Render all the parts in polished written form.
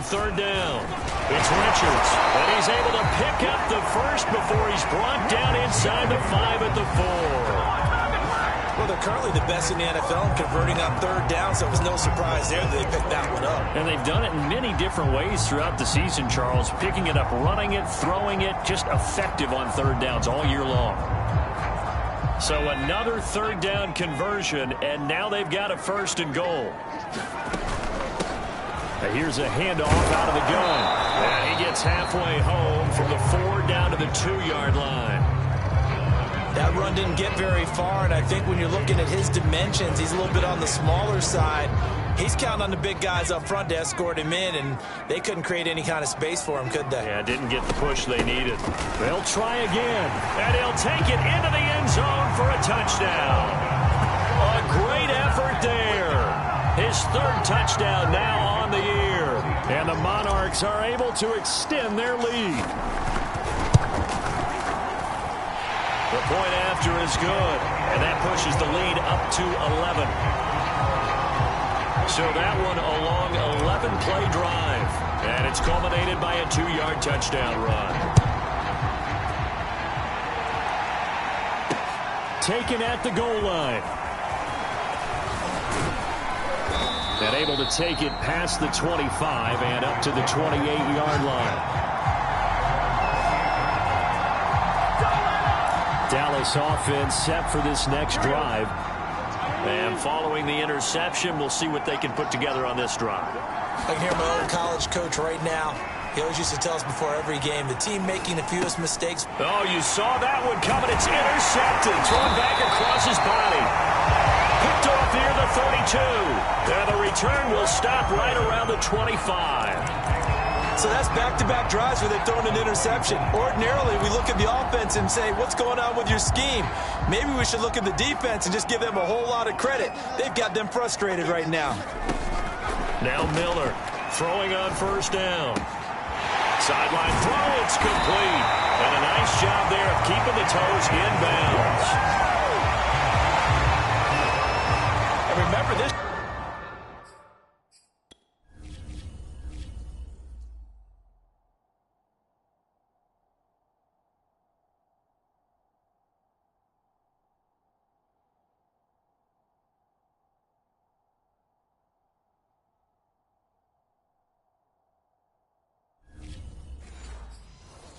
third down. It's Richards, and he's able to pick up the first before he's brought down inside the 5 at the 4. Well, they're currently the best in the NFL in converting on third down, so it was no surprise there that they picked that one up. And they've done it in many different ways throughout the season, Charles. Picking it up, running it, throwing it, just effective on third downs all year long. So another third down conversion, and now they've got a 1st and goal. Here's a handoff out of the gun. And he gets halfway home from the 4 down to the 2-yard line. That run didn't get very far, and I think when you're looking at his dimensions, he's a little bit on the smaller side. He's counting on the big guys up front to escort him in, and they couldn't create any kind of space for him, could they? Yeah, didn't get the push they needed. They'll try again, and he'll take it into the end zone for a touchdown. A great effort there. His 3rd touchdown now on the year, and the Monarchs are able to extend their lead. The point after is good, and that pushes the lead up to 11. So that one a long 11-play drive, and it's culminated by a 2-yard touchdown run. Taken at the goal line. And able to take it past the 25 and up to the 28-yard line. Dallas offense set for this next drive. And following the interception, we'll see what they can put together on this drive. I can hear my old college coach right now. He always used to tell us before every game, the team making the fewest mistakes. Oh, you saw that one coming. It's intercepted. Thrown back across his body. Picked off near the 32. And the return will stop right around the 25. So that's back-to-back drives where they've thrown an interception. Ordinarily, we look at the offense and say, what's going on with your scheme? Maybe we should look at the defense and just give them a whole lot of credit. They've got them frustrated right now. Now Miller throwing on 1st down. Sideline throw, it's complete. And a nice job there of keeping the toes inbounds. And remember this.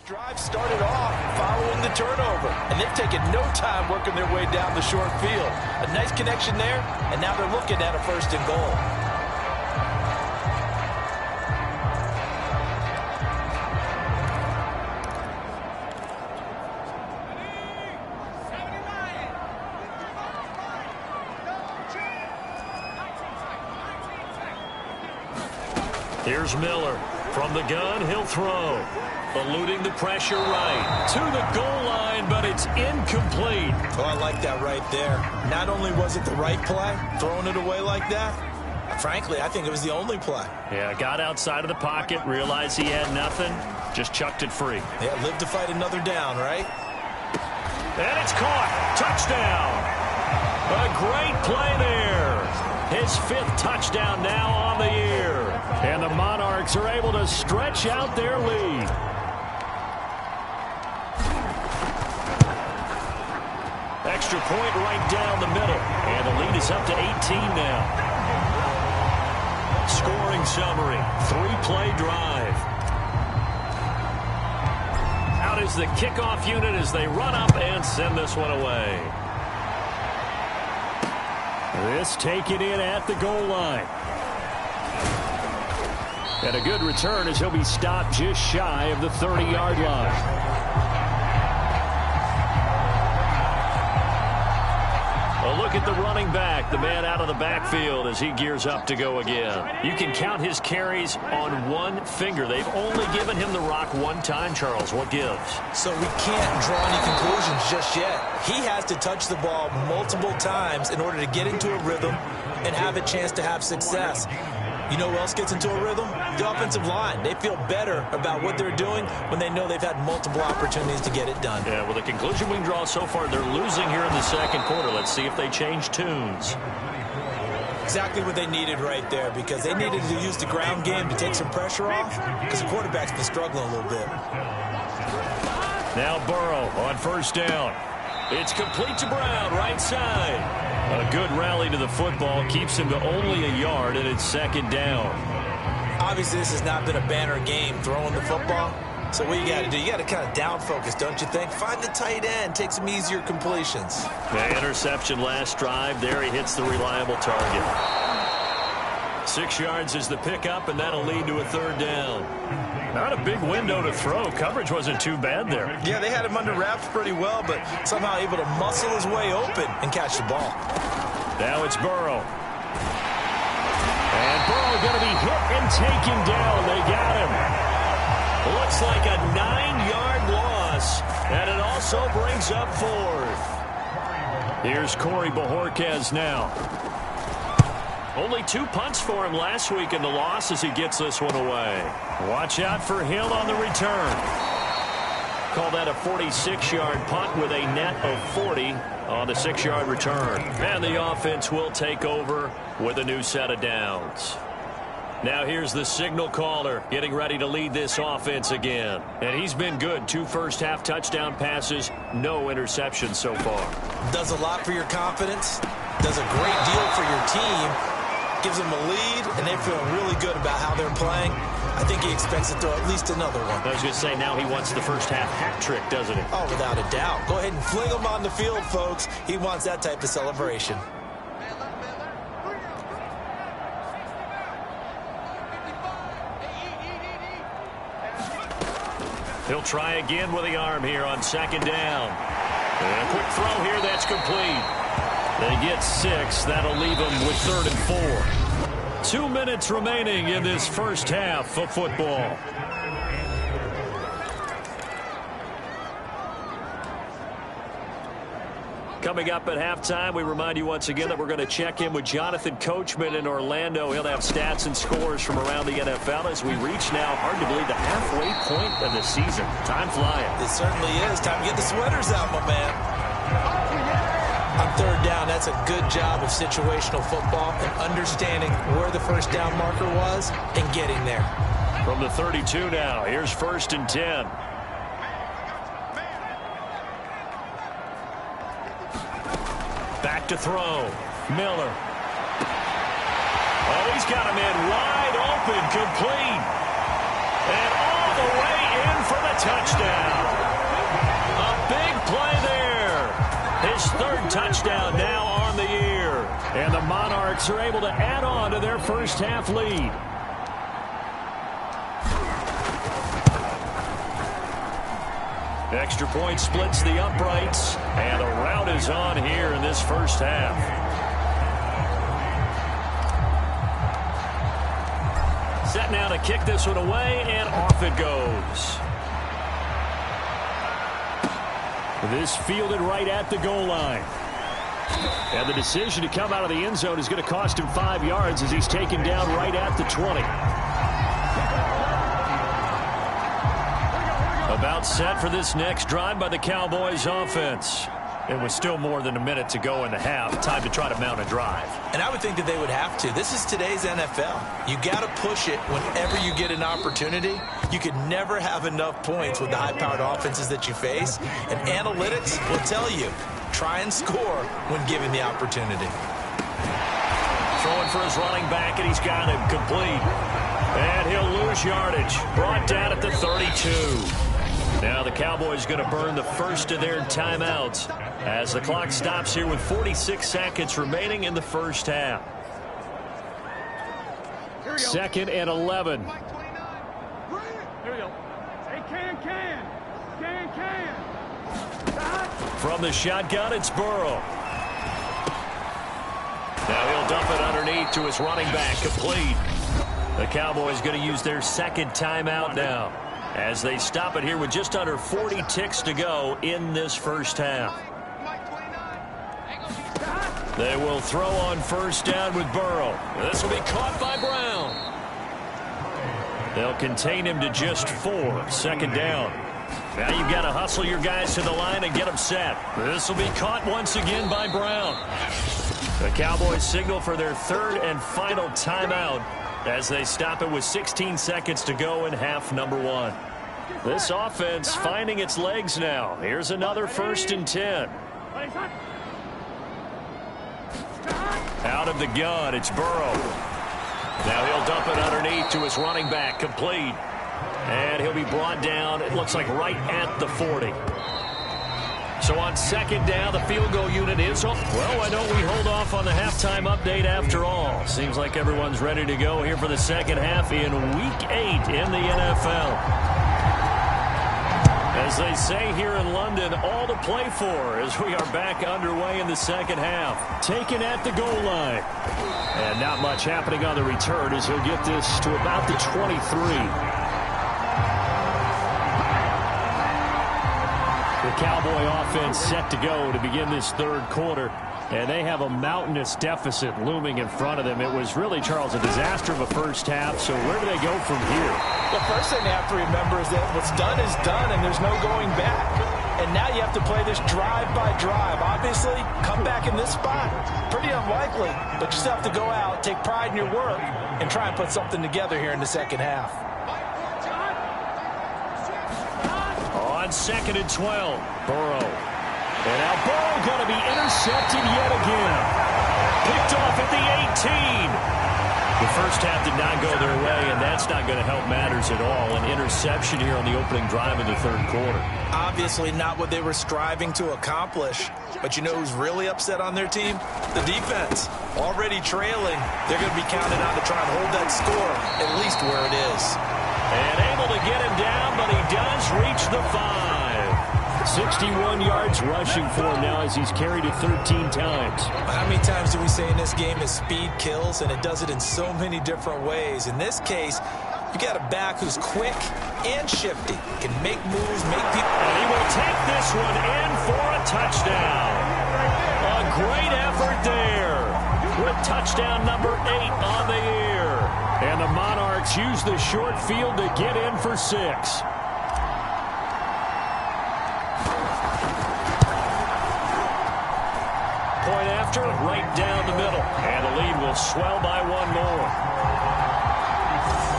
Drive started off following the turnover, and they've taken no time working their way down the short field. A nice connection there, and now they're looking at a 1st and goal. Here's Miller. From the gun, he'll throw. Eluding the pressure right to the goal line, but it's incomplete. Oh, I like that right there. Not only was it the right play, throwing it away like that, frankly, I think it was the only play. Yeah, got outside of the pocket, realized he had nothing, just chucked it free. Yeah, live to fight another down, right? And it's caught. Touchdown. A great play there. His 5th touchdown now on the year. And the Monarchs are able to stretch out their lead. Extra point right down the middle. And the lead is up to 18 now. Scoring summary. 3-play drive. Out is the kickoff unit as they run up and send this one away. This taken in at the goal line. And a good return as he'll be stopped just shy of the 30-yard line. A look at the running back, the man out of the backfield as he gears up to go again. You can count his carries on one finger. They've only given him the rock one time, Charles. What gives? So we can't draw any conclusions just yet. He has to touch the ball multiple times in order to get into a rhythm and have a chance to have success. You know who else gets into a rhythm? The offensive line. They feel better about what they're doing when they know they've had multiple opportunities to get it done. Yeah, well, the conclusion we can draw so far, they're losing here in the second quarter. Let's see if they change tunes. Exactly what they needed right there, because they needed to use the ground game to take some pressure off, because the quarterback's been struggling a little bit. Now Burrow on first down. It's complete to Brown, right side. A good rally to the football keeps him to only a yard, and it's second down. Obviously, this has not been a banner game throwing the football. So what you got to do, you got to kind of down focus, don't you think? Find the tight end, take some easier completions. The interception last drive. There he hits the reliable target. 6 yards is the pickup, and that'll lead to a third down. Not a big window to throw. Coverage wasn't too bad there. Yeah, they had him under wraps pretty well, but somehow able to muscle his way open and catch the ball. Now it's Burrow. And Burrow going to be hit and taken down. They got him. Looks like a 9-yard loss, and it also brings up fourth. Here's Corey Bojorquez now. Only 2 punts for him last week in the loss as he gets this one away. Watch out for Hill on the return. Call that a 46-yard punt with a net of 40 on the 6-yard return. And the offense will take over with a new set of downs. Now here's the signal caller getting ready to lead this offense again. And he's been good. 2 first-half touchdown passes, no interceptions so far. Does a lot for your confidence, does a great deal for your team, gives them a lead, and they feel really good about how they're playing. I think he expects to throw at least another one. I was going to say, now he wants the first-half hat trick, doesn't he? Oh, without a doubt. Go ahead and fling him on the field, folks. He wants that type of celebration. He'll try again with the arm here on second down. And a quick throw here, that's complete. They get 6. That'll leave them with 3rd and 4. 2 minutes remaining in this first half of football. Coming up at halftime, we remind you once again that we're going to check in with Jonathan Coachman in Orlando. He'll have stats and scores from around the NFL as we reach now, hard to believe, the halfway point of the season. Time flying. It certainly is. Time to get the sweaters out, my man. On third down, that's a good job of situational football and understanding where the first down marker was and getting there. From the 32 now, here's 1st and 10. Back to throw. Miller. Oh, he's got him in wide open, complete. And all the way in for the touchdown. A big play there. His 3rd touchdown now on the year. And the Monarchs are able to add on to their first half lead. Extra point splits the uprights, and the rout is on here in this first half. Set now to kick this one away, and off it goes. This fielded right at the goal line. And the decision to come out of the end zone is going to cost him 5 yards as he's taken down right at the 20. About set for this next drive by the Cowboys offense. It was still more than a minute to go in the half. Time to try to mount a drive. And I would think that they would have to. This is today's NFL. You got to push it whenever you get an opportunity. You could never have enough points with the high-powered offenses that you face. And analytics will tell you, try and score when given the opportunity. Throwing for his running back, and he's got him complete. And he'll lose yardage. Brought down at the 32. Now the Cowboys going to burn the first of their timeouts as the clock stops here with 46 seconds remaining in the first half. 2nd and 11. Here we go. Hey, can. From the shotgun, it's Burrow. Now he'll dump it underneath to his running back, complete. The Cowboys going to use their 2nd timeout now, as they stop it here with just under 40 ticks to go in this first half. They will throw on first down with Burrow. This will be caught by Brown. They'll contain him to just 4. 2nd down. Now you've got to hustle your guys to the line and get them set. This will be caught once again by Brown. The Cowboys signal for their third and final timeout as they stop it with 16 seconds to go in half number 1. This offense finding its legs now. Here's another 1st and 10. Out of the gun, it's Burrow. Now he'll dump it underneath to his running back, complete. And he'll be brought down, it looks like right at the 40. So on 2nd down, the field goal unit is off. Well, why don't we hold off on the halftime update after all? Seems like everyone's ready to go here for the second half in Week 8 in the NFL. As they say here in London, all to play for as we are back underway in the second half. Taken at the goal line. And not much happening on the return as he'll get this to about the 23. The Cowboy offense set to go to begin this third quarter, and they have a mountainous deficit looming in front of them. It was really, Charles, a disaster of a first half, so where do they go from here? The first thing they have to remember is that what's done is done, and there's no going back. And now you have to play this drive by drive. Obviously, come back in this spot, pretty unlikely, but you still have to go out, take pride in your work, and try and put something together here in the second half. On 2nd and 12, Burrow. And now Burrow going to be intercepted yet again. Picked off at the 18. The first half did not go their way, and that's not going to help matters at all. An interception here on the opening drive in the third quarter. Obviously not what they were striving to accomplish. But you know who's really upset on their team? The defense. Already trailing. They're going to be counted on to try and hold that score, at least where it is. And able to get him down, but he does reach the 5. 61 yards rushing for him now as he's carried it 13 times. How many times do we say in this game that speed kills, and it does it in so many different ways? In this case, you got a back who's quick and shifty, can make moves, make people. And he will take this one in for a touchdown. A great effort there with touchdown number 8 on the year. And the Monarchs use the short field to get in for 6. Point after, right down the middle. And the lead will swell by 1 more.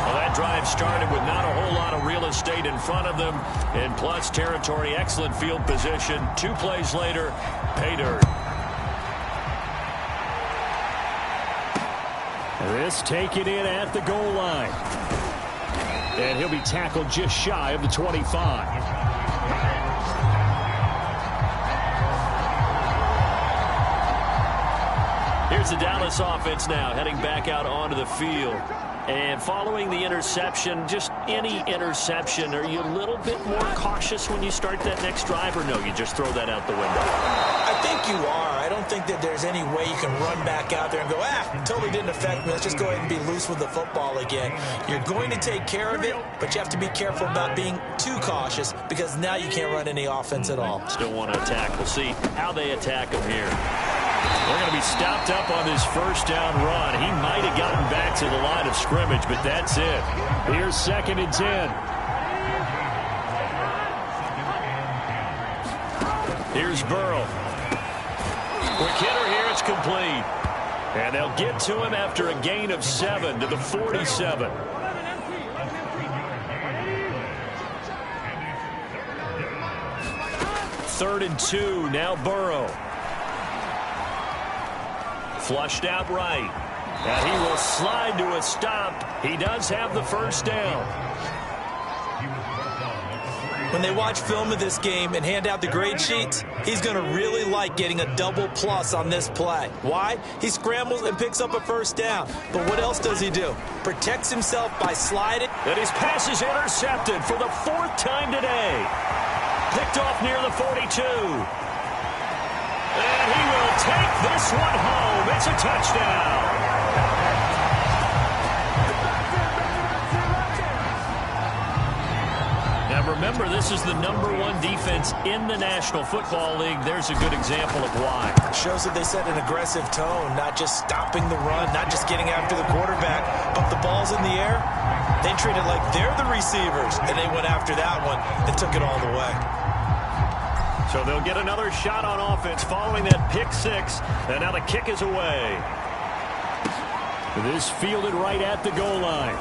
Well, that drive started with not a whole lot of real estate in front of them. In plus territory, excellent field position. 2 plays later, pay dirt. This taken in at the goal line. And he'll be tackled just shy of the 25. Here's the Dallas offense now heading back out onto the field. And following the interception, just any interception, are you a little bit more cautious when you start that next drive, or no, you just throw that out the window? I think you are. I don't think that there's any way you can run back out there and go, totally didn't affect me. Let's just go ahead and be loose with the football again. You're going to take care of it, but you have to be careful about being too cautious because now you can't run any offense at all. Still want to attack. We'll see how they attack him here. They're going to be stopped up on this first down run. He might have gotten back to the line of scrimmage, but that's it. Here's 2nd and 10. Here's Burrow. Quick hitter here, it's complete. And they'll get to him after a gain of 7 to the 47. Third and 2, now Burrow. Flushed out right. And he will slide to a stop. He does have the first down. When they watch film of this game and hand out the grade sheets, he's going to really like getting a double plus on this play. Why? He scrambles and picks up a first down. But what else does he do? Protects himself by sliding. And his pass is intercepted for the 4th time today. Picked off near the 42. And he will take this one home. It's a touchdown. Now remember, this is the #1 defense in the National Football League. There's a good example of why. It shows that they set an aggressive tone, not just stopping the run, not just getting after the quarterback, but the ball's in the air. They treat it like they're the receivers, and they went after that one and took it all the way. So they'll get another shot on offense following that pick six. And now the kick is away. This fielded right at the goal line.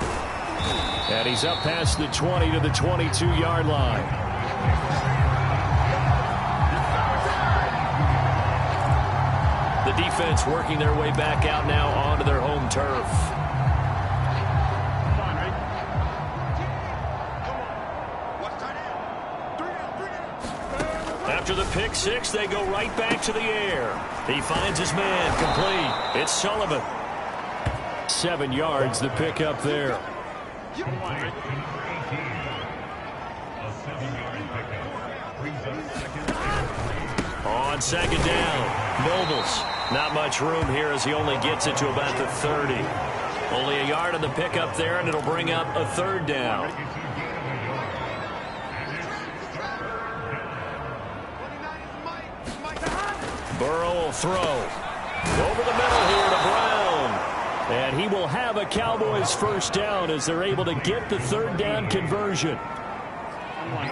And he's up past the 20 to the 22-yard line. The defense working their way back out now onto their home turf. After the pick six, they go right back to the air. He finds his man complete. It's Sullivan. 7 yards, the pickup there. On second down, Nobles. Not much room here as he only gets it to about the 30. Only a yard on the pickup there, and it'll bring up a third down. Burrow will throw. Over the middle here to Brown. And he will have a Cowboys first down as they're able to get the third down conversion.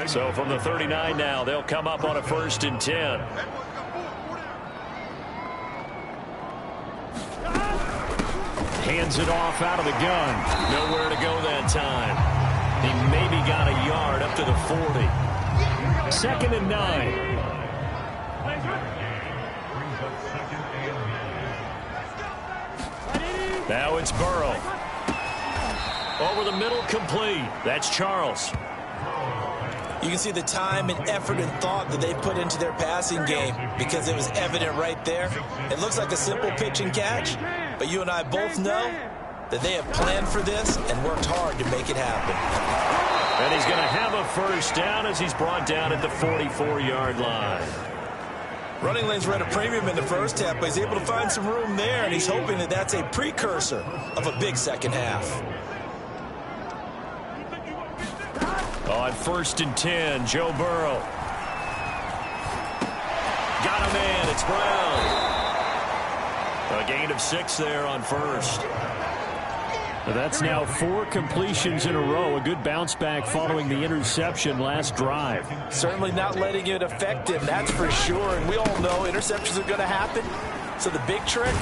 So from the 39 now, they'll come up on a 1st and 10. Hands it off out of the gun. Nowhere to go that time. He maybe got a yard up to the 40. 2nd and 9. Now it's Burrow. Over the middle, complete. That's Charles. You can see the time and effort and thought that they put into their passing game because it was evident right there. It looks like a simple pitch and catch, but you and I both know that they have planned for this and worked hard to make it happen. And he's going to have a first down as he's brought down at the 44-yard line. Running lanes were at a premium in the first half, but he's able to find some room there, and he's hoping that that's a precursor of a big second half. On 1st and 10, Joe Burrow. Got a man, it's Brown. A gain of 6 there on 1st. That's now 4 completions in a row. A good bounce back following the interception last drive. Certainly not letting it affect him, that's for sure. And we all know interceptions are going to happen. So the big trick,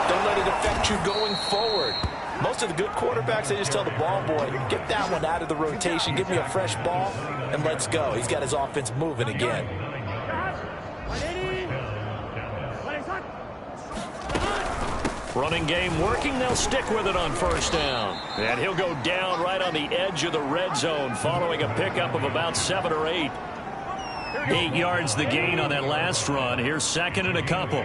don't let it affect you going forward. Most of the good quarterbacks, they just tell the ball boy, get that one out of the rotation, give me a fresh ball, and let's go. He's got his offense moving again. Running game working. They'll stick with it on 1st down. And he'll go down right on the edge of the red zone following a pickup of about 7 or 8. 8 yards the gain on that last run. Here's 2nd and a couple.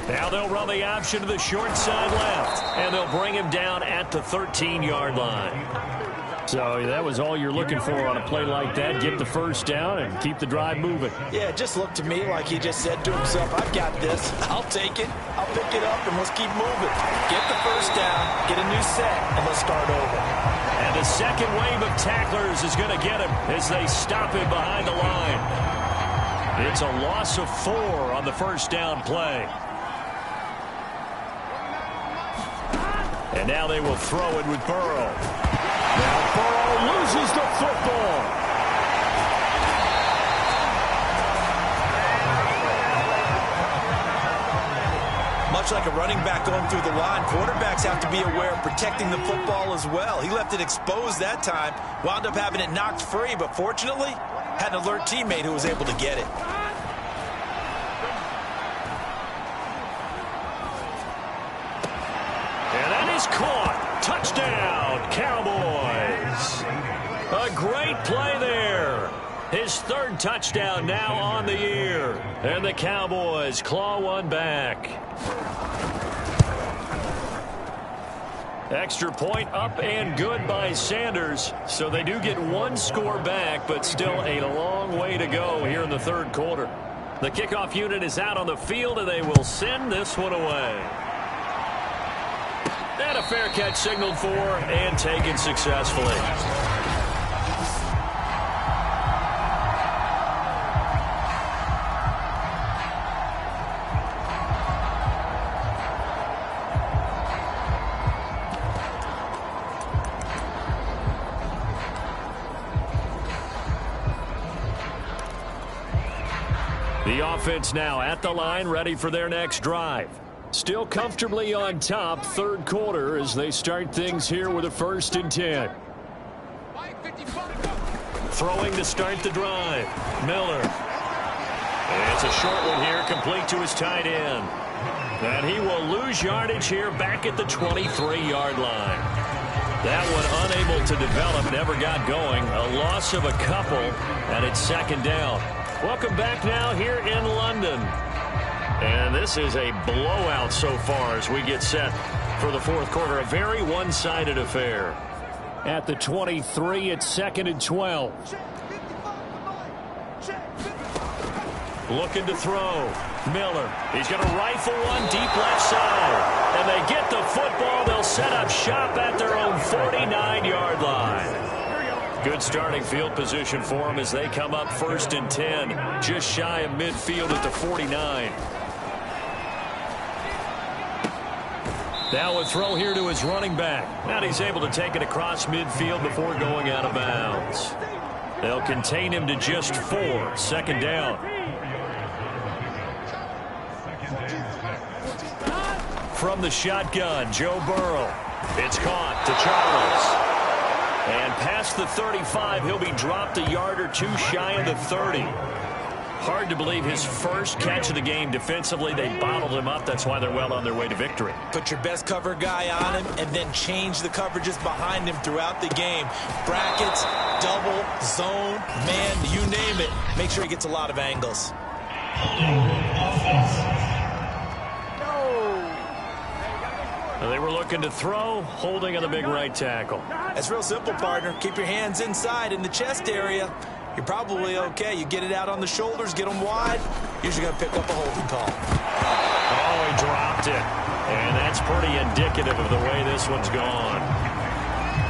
Now they'll run the option to the short side left. And they'll bring him down at the 13-yard line. So that was all you're looking for on a play like that. Get the first down and keep the drive moving. Yeah, it just looked to me like he just said to himself, I've got this. I'll take it. I'll pick it up, and let's keep moving. Get the first down, get a new set, and let's start over. And the second wave of tacklers is going to get him as they stop him behind the line. It's a loss of 4 on the first down play. And now they will throw it with Burrow. Now Burrow loses the football. Much like a running back going through the line, quarterbacks have to be aware of protecting the football as well. He left it exposed that time, wound up having it knocked free, but fortunately, had an alert teammate who was able to get it. And that is caught. Touchdown, Cowboys. A great play there. His 3rd touchdown now on the year. And the Cowboys claw one back. Extra point up and good by Sanders. So they do get 1 score back, but still a long way to go here in the 3rd quarter. The kickoff unit is out on the field, and they will send this one away. And a fair catch signaled for and taken successfully. The offense now at the line, ready for their next drive. Still comfortably on top, third quarter, as they start things here with a 1st and 10. Throwing to start the drive. Miller. It's a short one here, complete to his tight end. And he will lose yardage here back at the 23-yard line. That one unable to develop, never got going. A loss of a couple, and it's 2nd down. Welcome back now here in London. And this is a blowout so far as we get set for the 4th quarter. A very one-sided affair. At the 23, it's 2nd and 12. Looking to throw. Miller. He's going to rifle one deep left side. And they get the football. They'll set up shop at their own 49-yard line. Good starting field position for them as they come up 1st and 10. Just shy of midfield at the 49. Now a throw here to his running back. And he's able to take it across midfield before going out of bounds. They'll contain him to just 4. 2nd down. From the shotgun, Joe Burrow. It's caught to Charles. And past the 35, he'll be dropped a yard or two shy of the 30. Hard to believe his first catch of the game defensively. They bottled him up. That's why they're well on their way to victory. Put your best cover guy on him and then change the coverages behind him throughout the game. Brackets, double, zone, man, you name it. Make sure he gets a lot of angles. They were looking to throw, holding on the big right tackle. That's real simple, partner. Keep your hands inside in the chest area. You're probably okay. You get it out on the shoulders, get them wide. Usually going to pick up a holding call. Oh, he dropped it. And that's pretty indicative of the way this one's gone.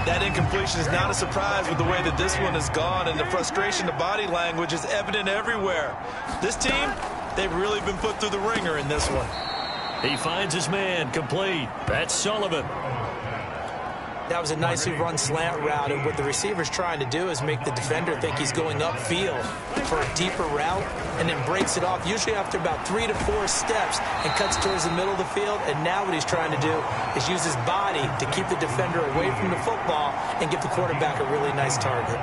That incompletion is not a surprise with the way that this one has gone, and the frustration, the body language is evident everywhere. This team, they've really been put through the ringer in this one. He finds his man, complete. That's Sullivan. That was a nicely run slant route, and what the receiver's trying to do is make the defender think he's going upfield for a deeper route and then breaks it off, usually after about 3 to 4 steps, and cuts towards the middle of the field. And now what he's trying to do is use his body to keep the defender away from the football and give the quarterback a really nice target.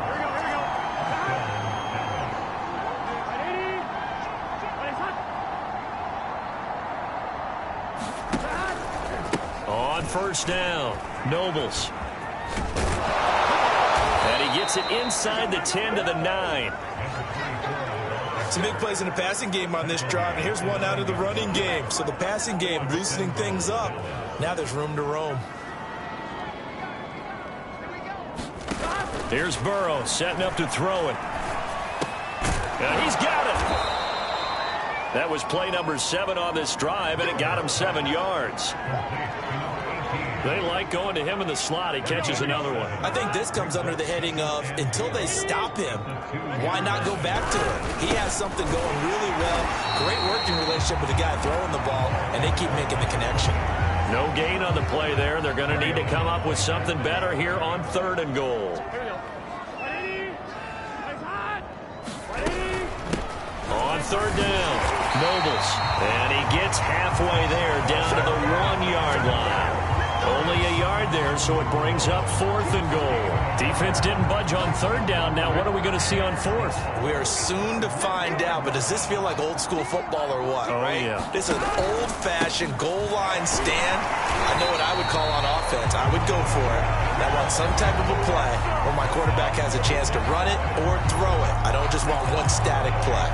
On 1st down, Nobles. And he gets it inside the 10 to the 9. Some big plays in the passing game on this drive, and here's one out of the running game. So the passing game loosening things up. Now there's room to roam. Here's Burrow setting up to throw it. And he's got it. That was play number 7 on this drive, and it got him 7 yards. They like going to him in the slot. He catches another one. I think this comes under the heading of, until they stop him, why not go back to it? He has something going really well. Great working relationship with the guy throwing the ball, and they keep making the connection. No gain on the play there. They're going to need to come up with something better here on 3rd and goal. On 3rd down, Nobles. And he gets halfway there, down to the 1-yard line. Only a yard there, so it brings up 4th and goal. Defense didn't budge on 3rd down. Now what are we going to see on 4th? We are soon to find out, but does this feel like old school football or what? Oh, right? Yeah. This is an old-fashioned goal line stand. I know what I would call on offense. I would go for it. I want some type of a play where my quarterback has a chance to run it or throw it. I don't just want one static play.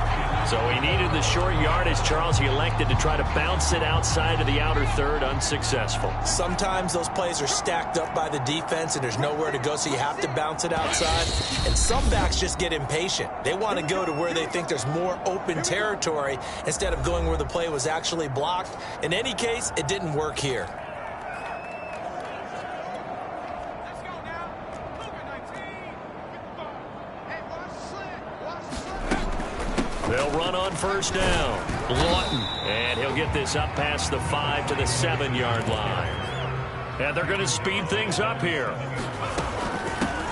So he needed the short yardage, Charles. He elected to try to bounce it outside of the outer third, unsuccessful. Sometimes those plays are stacked up by the defense and there's nowhere to go, so you have to bounce it outside. And some backs just get impatient. They want to go to where they think there's more open territory instead of going where the play was actually blocked. In any case, it didn't work here. They'll run on 1st down. Lawton. And he'll get this up past the 5 to the 7-yard line. And they're going to speed things up here.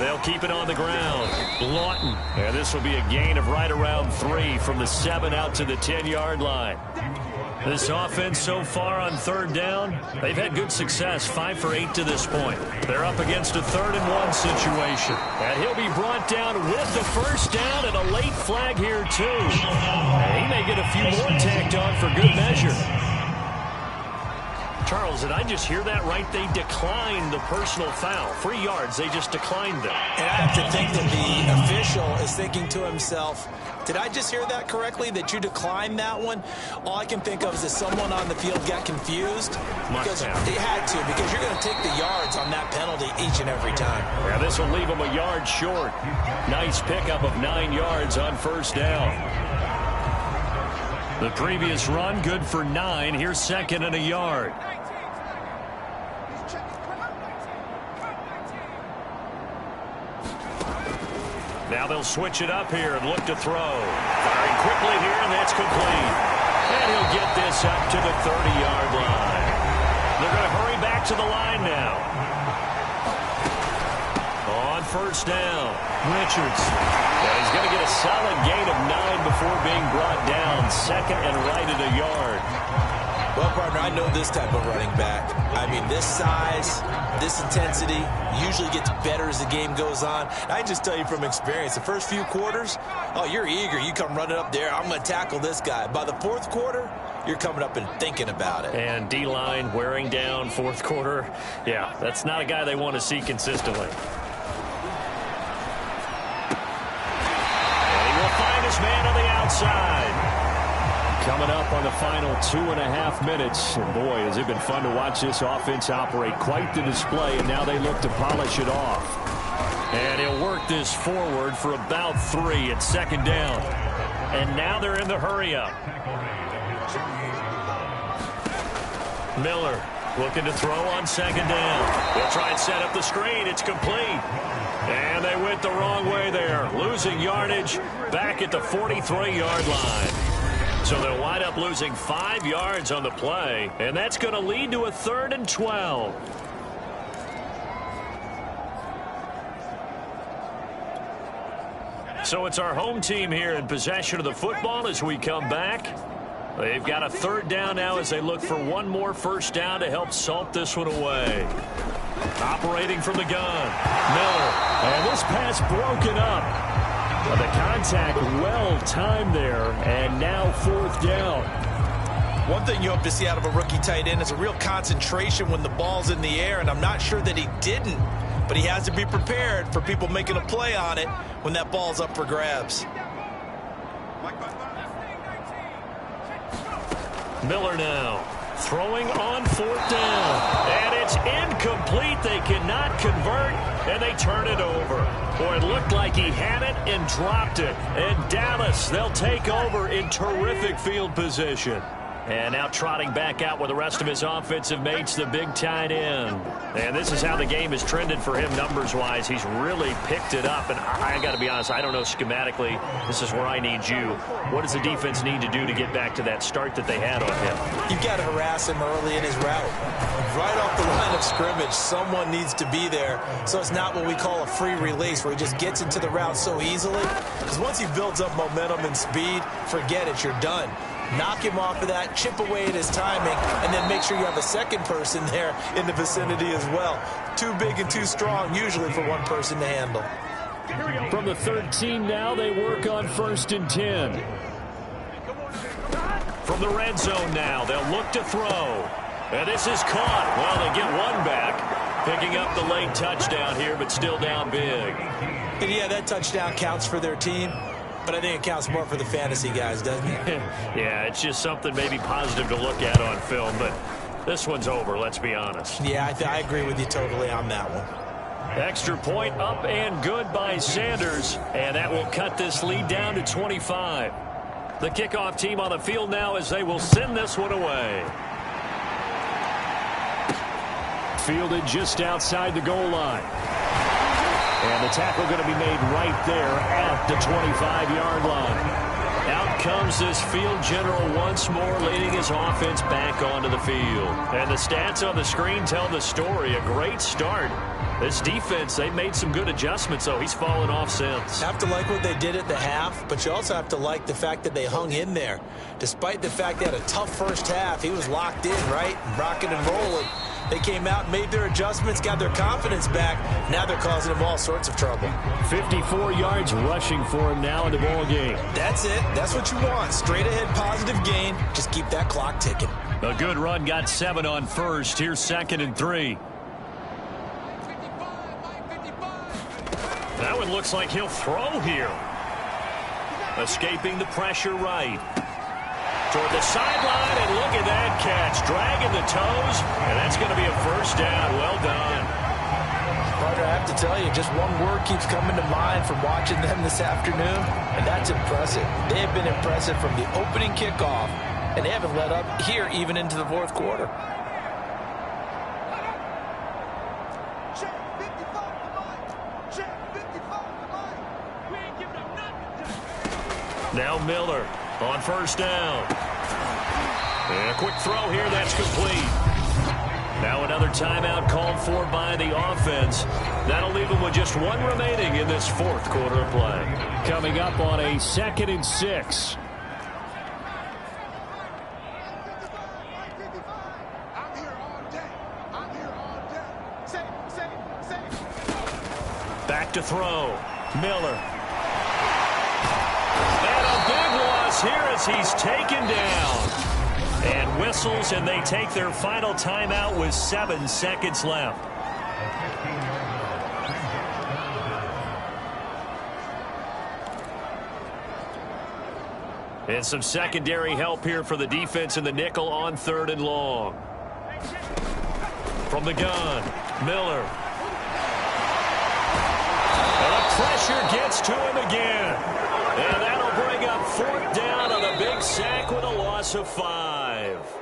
They'll keep it on the ground. Lawton. And this will be a gain of right around 3 from the 7 out to the 10-yard line. This offense so far on third down, they've had good success, 5 for 8 to this point. They're up against a 3rd and 1 situation. And he'll be brought down with the first down and a late flag here too. And he may get a few more tacked on for good measure. Charles, did I just hear that right? They declined the personal foul. 3 yards, they just declined them. And I have to think that the official is thinking to himself, did I just hear that correctly, that you declined that one? All I can think of is that someone on the field got confused. Because they had to, because you're going to take the yards on that penalty each and every time. Yeah, this will leave them a yard short. Nice pickup of 9 yards on first down. The previous run, good for 9. Here's 2nd and a yard. Now they'll switch it up here and look to throw. Firing quickly here, and that's complete. And he'll get this up to the 30-yard line. They're going to hurry back to the line now. On first down, Richards. And he's going to get a solid gain of 9 before being brought down. 2nd and right at a yard. Well, partner, I know this type of running back. I mean, this size, this intensity usually gets better as the game goes on. And I just tell you from experience, the first few quarters, oh, you're eager. You come running up there, I'm going to tackle this guy. By the 4th quarter, you're coming up and thinking about it. And D-line wearing down 4th quarter. Yeah, that's not a guy they want to see consistently. And he will find his man on the outside. Coming up on the final 2.5 minutes. And boy, has it been fun to watch this offense operate. Quite the display, and now they look to polish it off. And he'll work this forward for about 3 at 2nd down. And now they're in the hurry-up. Miller looking to throw on 2nd down. They'll try and set up the screen. It's complete. And they went the wrong way there. Losing yardage back at the 43-yard line. So they'll wind up losing 5 yards on the play, and that's going to lead to a 3rd and 12. So it's our home team here in possession of the football as we come back. They've got a 3rd down now as they look for one more first down to help salt this one away. Operating from the gun, Miller, and this pass broken up. The contact well-timed there, and now 4th down. One thing you hope to see out of a rookie tight end is a real concentration when the ball's in the air, and I'm not sure that he didn't, but he has to be prepared for people making a play on it when that ball's up for grabs. Miller now throwing on 4th down, and it's incomplete. They cannot convert, and they turn it over. Boy, it looked like he had it and dropped it. And Dallas, they'll take over in terrific field position. And now trotting back out with the rest of his offensive mates, the big tight end. And this is how the game has trended for him numbers-wise. He's really picked it up. And I got to be honest, I don't know schematically. This is where I need you. What does the defense need to do to get back to that start that they had on him? You've got to harass him early in his route. Right off the line of scrimmage, someone needs to be there. So it's not what we call a free release where he just gets into the route so easily. Because once he builds up momentum and speed, forget it, you're done. Knock him off of that, chip away at his timing, and then make sure you have a second person there in the vicinity as well. Too big and too strong, usually, for one person to handle. From the 13 now, they work on 1st and 10. From the red zone now, they'll look to throw. And this is caught. Well, they get one back, picking up the late touchdown here, but still down big. And yeah, that touchdown counts for their team. But I think it counts more for the fantasy guys, doesn't it? Yeah, it's just something maybe positive to look at on film, but this one's over, let's be honest. Yeah, I agree with you totally on that one. Extra point up and good by Sanders, and that will cut this lead down to 25. The kickoff team on the field now as they will send this one away. Fielded just outside the goal line. And the tackle going to be made right there at the 25-yard line. Out comes this field general once more, leading his offense back onto the field. And the stats on the screen tell the story. A great start. This defense, they made some good adjustments, so he's fallen off since. Have to like what they did at the half, but you also have to like the fact that they hung in there. Despite the fact they had a tough first half, he was locked in, right? Rocking and rolling. They came out and made their adjustments, got their confidence back. Now they're causing him all sorts of trouble. 54 yards rushing for him now in the ball game. That's it. That's what you want. Straight ahead positive gain. Just keep that clock ticking. A good run, got 7 on first. Here's 2nd and 3. That one looks like he'll throw here. Escaping the pressure right. Toward the sideline, and look at that catch. Dragging the toes, and that's going to be a first down. Well done. Partner, I have to tell you, just one word keeps coming to mind from watching them this afternoon, and that's impressive. They have been impressive from the opening kickoff, and they haven't let up here even into the fourth quarter. Now Miller on first down. And a quick throw here, that's complete. Now another timeout called for by the offense. That'll leave them with just 1 remaining in this fourth quarter of play. Coming up on a 2nd and 6. Back to throw. Miller. And a big loss here as he's taken down. And whistles, and they take their final timeout with 7 seconds left. And some secondary help here for the defense in the nickel on 3rd and long. From the gun, Miller. And the pressure gets to him again. And that'll bring up 4th down on a big sack with a loss of 5.